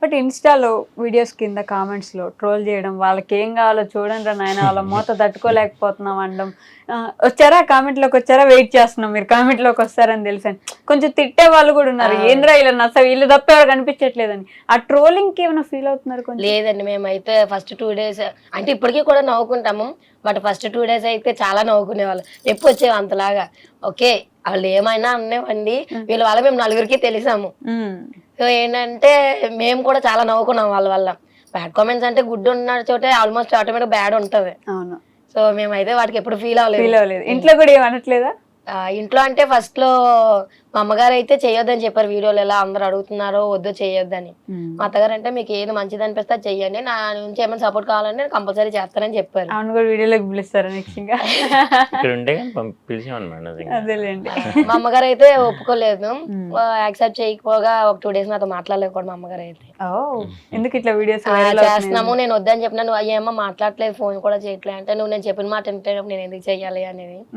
But ఇన్స్టాలో videos కింద comments లో ట్రోల్ చేయడం, వాళ్ళకి ఏం కావాలో చూడండి రా నాయన, వాళ్ళ మూత తట్టుకోలేకపోతున్నాం అనడం. వచ్చారా కామెంట్ లోకి వచ్చారా, వెయిట్ చేస్తున్నాం మీరు కామెంట్ లోకి వస్తారని తెలిసాను. కొంచెం తిట్టే వాళ్ళు కూడా ఉన్నారు, ఏంద్రా ఇలా అసలు వీళ్ళు తప్ప ఎవరు కనిపించట్లేదని. ఆ ట్రోలింగ్ కి ఏమైనా ఫీల్ అవుతున్నారు కొంచెం? లేదండి, మేమైతే ఫస్ట్ 2 days అంటే ఇప్పటికీ కూడా నవ్వుకుంటాము. బట్ ఫస్ట్ 2 days అయితే చాలా నవ్వుకునే వాళ్ళు, ఎప్పుడు వచ్చేవి అంతలాగా. ఓకే, వాళ్ళు ఏమైనా అనేవండి, వీళ్ళ వల్ల మేము నలుగురికి తెలిసాము. సో ఏంటంటే మేము కూడా చాలా నవ్వుకున్నాం వాళ్ళ వల్ల. బ్యాడ్ కామెంట్స్ అంటే గుడ్ ఉన్న చోటే ఆల్మోస్ట్ ఆటోమేటిక్ బ్యాడ్ ఉంటది. అవును. సో మేమైతే వాటికి ఎప్పుడు ఫీల్ అవ్వలేదు. ఇంట్లో కూడా ఏమనట్లేదా? ఇంట్లో అంటే ఫస్ట్ లో మా అమ్మగారు అయితే చేయొద్దని చెప్పారు, వీడియోలు ఎలా అందరు అడుగుతున్నారో వద్దు చేయొద్దని. మా అత్తగారు అంటే మీకు ఏది మంచిది అనిపిస్తే చెయ్యండి, నా నుంచి ఏమైనా సపోర్ట్ కావాలంటే నేను కంపల్సరీ చేస్తానని చెప్పారు. అవును కూడా వీడియోలోకి పిలుస్తారా నెక్స్ట్? ఇంకా అదేలేండి. మా అమ్మగారు అయితే ఒప్పుకోలేదు, యాక్సెప్ట్ చేయకపోగా ఒక 2 days నాతో మాట్లాడలేదు మా అమ్మగారు అయితే. ఎందుకు ఇట్లా వీడియోస్ చేస్తున్నాము నేను వద్దని చెప్పినా, నువ్వు అయ్యేమో మాట్లాడలేదు, ఫోన్ కూడా చేయట్లేదు అంటే, నువ్వు నేను చెప్పిన మాట వింటే నేను ఎందుకు చెయ్యాలి అనేది.